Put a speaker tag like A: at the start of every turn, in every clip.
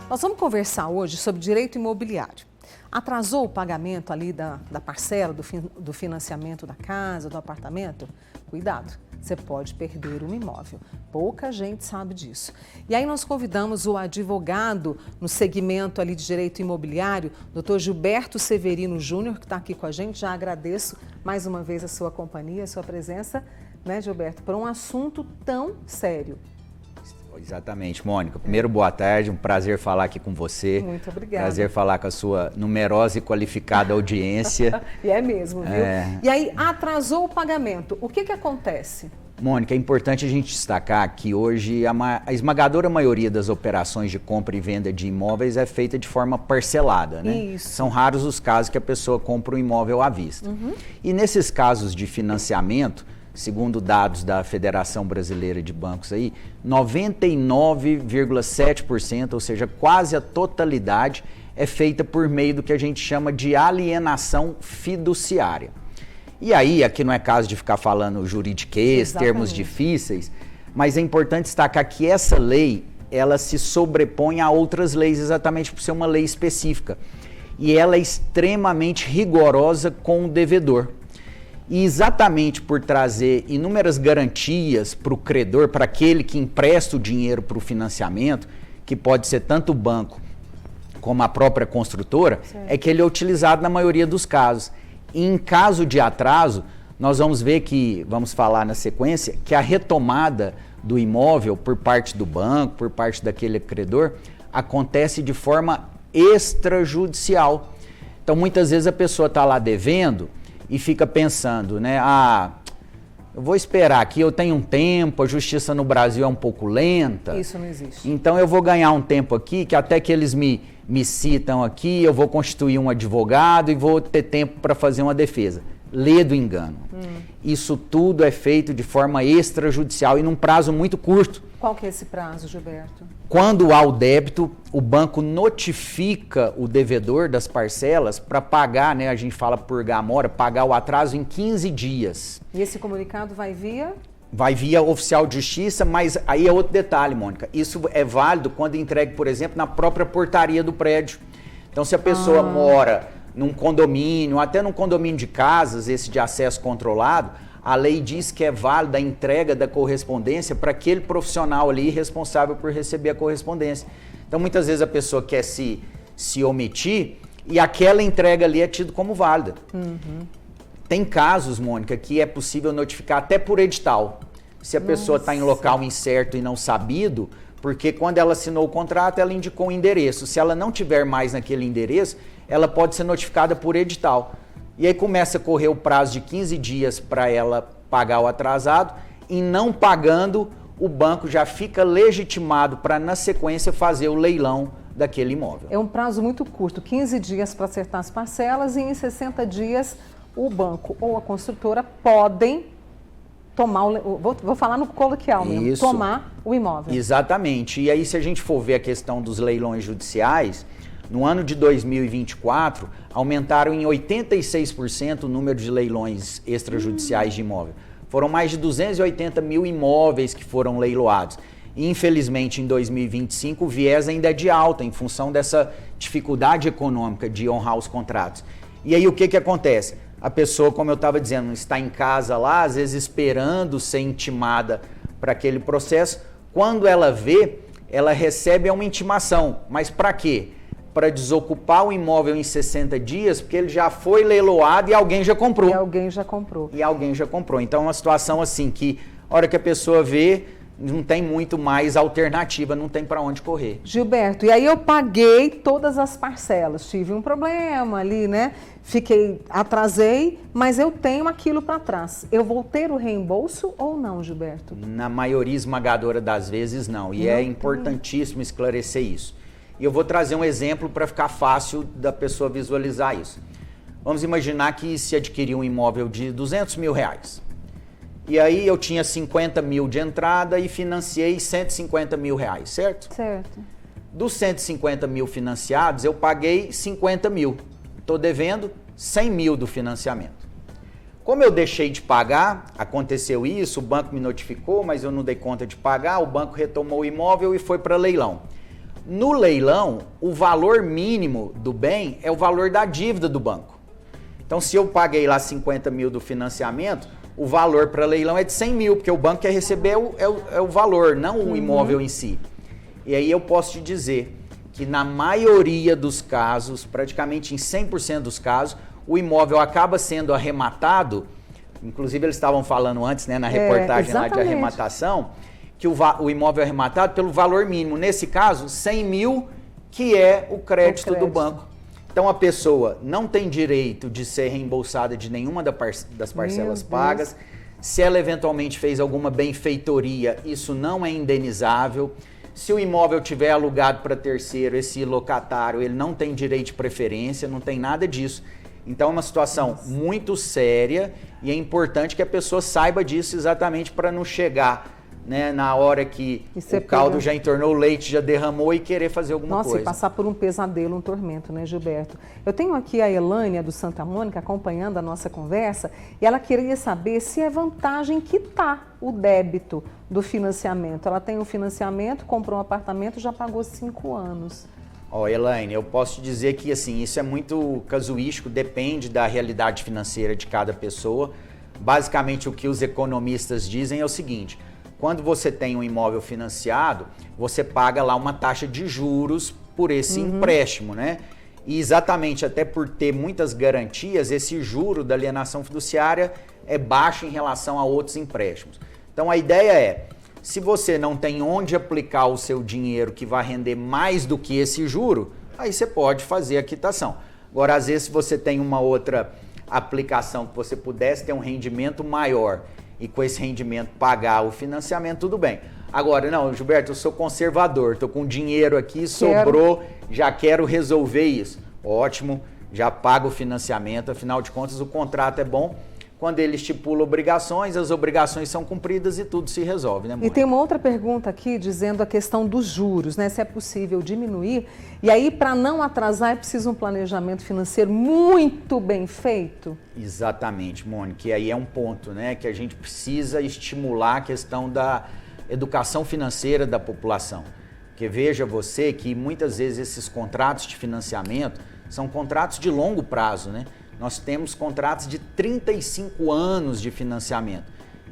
A: Nós vamos conversar hoje sobre direito imobiliário. Atrasou o pagamento ali da parcela, do financiamento da casa, do apartamento? Cuidado, você pode perder um imóvel. Pouca gente sabe disso. E aí nós convidamos o advogado no segmento ali de direito imobiliário, Dr. Gilberto Severino Júnior, que está aqui com a gente. Já agradeço mais uma vez a sua companhia, a sua presença, né, Gilberto, para um assunto tão sério.
B: Exatamente, Mônica. Primeiro, boa tarde, um prazer falar aqui com você.
A: Muito obrigada.
B: Prazer falar com a sua numerosa e qualificada audiência.
A: E é mesmo, viu? E aí, atrasou o pagamento, o que acontece?
B: Mônica, é importante a gente destacar que hoje a esmagadora maioria das operações de compra e venda de imóveis é feita de forma parcelada, né?
A: Isso.
B: São raros os casos que a pessoa compra um imóvel à vista. E nesses casos de financiamento, segundo dados da Federação Brasileira de Bancos aí, 99,7%, ou seja, quase a totalidade, é feita por meio do que a gente chama de alienação fiduciária. E aí, aqui não é caso de ficar falando juridiquês, termos difíceis, mas é importante destacar que essa lei, ela se sobrepõe a outras leis exatamente por ser uma lei específica. E ela é extremamente rigorosa com o devedor. E exatamente por trazer inúmeras garantias para o credor, para aquele que empresta o dinheiro para o financiamento, que pode ser tanto o banco como a própria construtora, é que ele é utilizado na maioria dos casos. E em caso de atraso, nós vamos ver que, vamos falar na sequência, que a retomada do imóvel por parte do banco, por parte daquele credor, acontece de forma extrajudicial. Então, muitas vezes a pessoa está lá devendo e fica pensando, né? Eu vou esperar aqui, eu tenho um tempo, a justiça no Brasil é um pouco lenta.
A: Isso não existe.
B: Então eu vou ganhar um tempo aqui, que até que eles me citam aqui, eu vou constituir um advogado e vou ter tempo para fazer uma defesa. Lê do engano. Isso tudo é feito de forma extrajudicial e num prazo muito curto.
A: Qual que é esse prazo, Gilberto?
B: Quando há o débito, o banco notifica o devedor das parcelas para pagar, né? A gente fala purgar a mora, pagar o atraso em 15 dias.
A: E esse comunicado vai via?
B: Vai via oficial de justiça, mas aí é outro detalhe, Mônica. Isso é válido quando entregue, por exemplo, na própria portaria do prédio. Então, se a pessoa mora num condomínio, até num condomínio de casas, esse de acesso controlado, a lei diz que é válida a entrega da correspondência para aquele profissional ali responsável por receber a correspondência. Então, muitas vezes a pessoa quer se omitir e aquela entrega ali é tido como válida. Tem casos, Mônica, que é possível notificar até por edital. Se a pessoa está em local incerto e não sabido, porque quando ela assinou o contrato, ela indicou um endereço. Se ela não tiver mais naquele endereço, ela pode ser notificada por edital. E aí começa a correr o prazo de 15 dias para ela pagar o atrasado e não pagando, o banco já fica legitimado para, na sequência, fazer o leilão daquele imóvel.
A: É um prazo muito curto, 15 dias para acertar as parcelas e em 60 dias o banco ou a construtora podem tomar, vou falar no coloquial mesmo, tomar o imóvel.
B: Exatamente. E aí se a gente for ver a questão dos leilões judiciais, no ano de 2024, aumentaram em 86% o número de leilões extrajudiciais de imóvel. Foram mais de 280 mil imóveis que foram leiloados. E, infelizmente, em 2025, o viés ainda é de alta, em função dessa dificuldade econômica de honrar os contratos. E aí, o que acontece? A pessoa, como eu estava dizendo, está em casa lá, às vezes esperando ser intimada para aquele processo. Quando ela vê, ela recebe uma intimação. Mas para quê? Para desocupar o imóvel em 60 dias, porque ele já foi leiloado e alguém já comprou. E alguém já comprou. Então é uma situação assim que, a hora que a pessoa vê, não tem muito mais alternativa, não tem para onde correr.
A: Gilberto, e aí eu paguei todas as parcelas, tive um problema ali, né? Atrasei, mas eu tenho aquilo para trás. Eu vou ter o reembolso ou não, Gilberto?
B: Na maioria esmagadora das vezes, não. E é importantíssimo esclarecer isso. E eu vou trazer um exemplo para ficar fácil da pessoa visualizar isso. Vamos imaginar que se adquiriu um imóvel de 200 mil reais. E aí eu tinha 50 mil de entrada e financiei 150 mil reais, certo?
A: Certo.
B: Dos 150 mil financiados, eu paguei 50 mil. Estou devendo 100 mil do financiamento. Como eu deixei de pagar, aconteceu isso, o banco me notificou, mas eu não dei conta de pagar, o banco retomou o imóvel e foi para leilão. No leilão, o valor mínimo do bem é o valor da dívida do banco. Então, se eu paguei lá 50 mil do financiamento, o valor para leilão é de 100 mil, porque o banco quer receber o valor, não o imóvel em si. E aí eu posso te dizer que na maioria dos casos, praticamente em 100% dos casos, o imóvel acaba sendo arrematado, inclusive eles estavam falando antes, né, na reportagem lá de arrematação, que o imóvel é arrematado pelo valor mínimo, nesse caso, 100 mil, que é o crédito do banco. Então a pessoa não tem direito de ser reembolsada de nenhuma das parcelas pagas. Se ela eventualmente fez alguma benfeitoria, isso não é indenizável. Se o imóvel tiver alugado para terceiro, esse locatário, ele não tem direito de preferência, não tem nada disso. Então é uma situação muito séria e é importante que a pessoa saiba disso exatamente para não chegar, né, na hora que o caldo já entornou, o leite já derramou e querer fazer alguma coisa.
A: Nossa, e passar por um pesadelo, um tormento, né, Gilberto? Eu tenho aqui a Elânia do Santa Mônica acompanhando a nossa conversa e ela queria saber se é vantagem quitar o débito do financiamento. Ela tem um financiamento, comprou um apartamento, já pagou 5 anos.
B: Ó, Elaine, eu posso te dizer que assim, isso é muito casuístico, depende da realidade financeira de cada pessoa. Basicamente, o que os economistas dizem é o seguinte: quando você tem um imóvel financiado, você paga lá uma taxa de juros por esse empréstimo, né? E exatamente até por ter muitas garantias, esse juro da alienação fiduciária é baixo em relação a outros empréstimos. Então a ideia é, se você não tem onde aplicar o seu dinheiro que vai render mais do que esse juro, aí você pode fazer a quitação. Agora, às vezes, se você tem uma outra aplicação que você pudesse ter um rendimento maior e com esse rendimento pagar o financiamento, tudo bem. Agora, não, Gilberto, eu sou conservador, estou com dinheiro aqui, sobrou, já quero resolver isso. Ótimo, já pago o financiamento, afinal de contas o contrato é bom. Quando ele estipula obrigações, as obrigações são cumpridas e tudo se resolve, né, Mônica?
A: E tem uma outra pergunta aqui dizendo a questão dos juros, né? Se é possível diminuir. E aí, para não atrasar, é preciso um planejamento financeiro muito bem feito?
B: Exatamente, Mônica. E aí é um ponto, né? Que a gente precisa estimular a questão da educação financeira da população. Porque veja você que muitas vezes esses contratos de financiamento são contratos de longo prazo, né? Nós temos contratos de 35 anos de financiamento.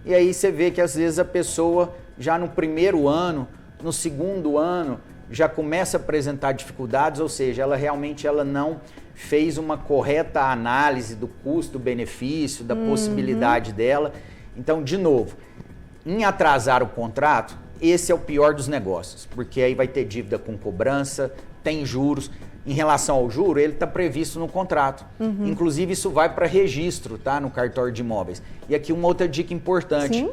B: E aí você vê que às vezes a pessoa já no primeiro ano, no segundo ano, já começa a apresentar dificuldades, ou seja, ela realmente não fez uma correta análise do custo-benefício, da possibilidade dela. Então, de novo, em atrasar o contrato, esse é o pior dos negócios, porque aí vai ter dívida com cobrança, tem juros. Em relação ao juro, ele está previsto no contrato. Inclusive, isso vai para registro, tá? No cartório de imóveis. E aqui uma outra dica importante.
A: Sim.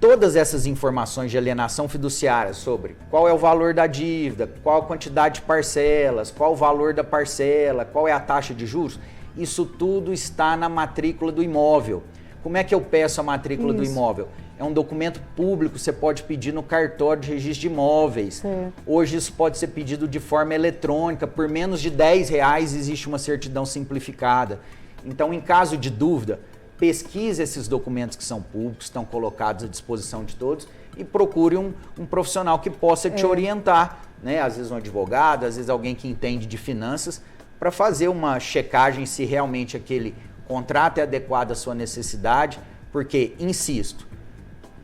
B: Todas essas informações de alienação fiduciária sobre qual é o valor da dívida, qual a quantidade de parcelas, qual o valor da parcela, qual é a taxa de juros, isso tudo está na matrícula do imóvel. Como é que eu peço a matrícula do imóvel? É um documento público, você pode pedir no cartório de registro de imóveis. Hoje isso pode ser pedido de forma eletrônica, por menos de R$10 existe uma certidão simplificada. Então, em caso de dúvida, pesquise esses documentos que são públicos, estão colocados à disposição de todos e procure um profissional que possa te orientar, né? Às vezes um advogado, às vezes alguém que entende de finanças, para fazer uma checagem se realmente aquele contrato é adequado à sua necessidade, porque, insisto,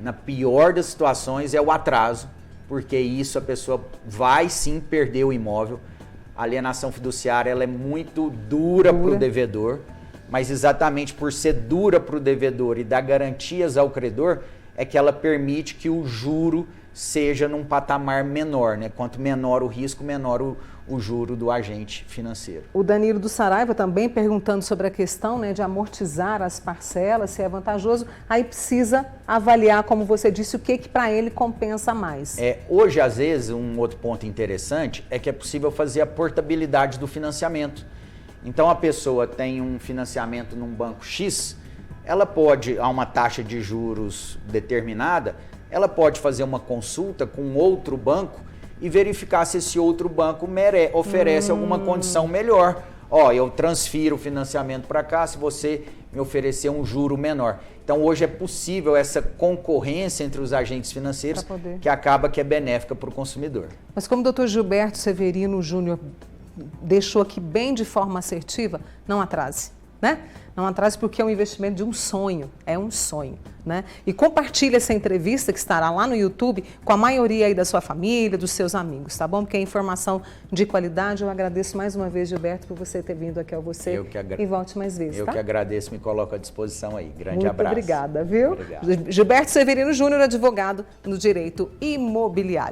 B: na pior das situações é o atraso, porque isso a pessoa vai sim perder o imóvel. A alienação fiduciária ela é muito dura para o devedor, mas exatamente por ser dura para o devedor e dar garantias ao credor, é que ela permite que o juro seja num patamar menor, né? Quanto menor o risco, menor o juro do agente financeiro.
A: O Danilo do Saraiva também perguntando sobre a questão, né, de amortizar as parcelas, se é vantajoso. Aí precisa avaliar, como você disse, o que para ele compensa mais.
B: Hoje, às vezes, um outro ponto interessante é que é possível fazer a portabilidade do financiamento. Então, a pessoa tem um financiamento num banco X, ela pode, a uma taxa de juros determinada, ela pode fazer uma consulta com outro banco e verificar se esse outro banco oferece alguma condição melhor. ó, eu transfiro o financiamento para cá se você me oferecer um juro menor. Então hoje é possível essa concorrência entre os agentes financeiros que acaba que é benéfica para o consumidor.
A: Mas como o doutor Gilberto Severino Júnior deixou aqui bem de forma assertiva, não atrase, né? Não atrase porque é um investimento de um sonho, é um sonho, né? E compartilhe essa entrevista que estará lá no YouTube com a maioria aí da sua família, dos seus amigos, tá bom? Porque é informação de qualidade. Eu agradeço mais uma vez, Gilberto, por você ter vindo aqui ao Você e volte mais vezes,
B: Eu
A: tá?
B: que agradeço, me coloco à disposição aí. Grande
A: Muito
B: abraço.
A: Obrigada, viu?
B: Obrigado.
A: Gilberto Severino Júnior, advogado no direito imobiliário.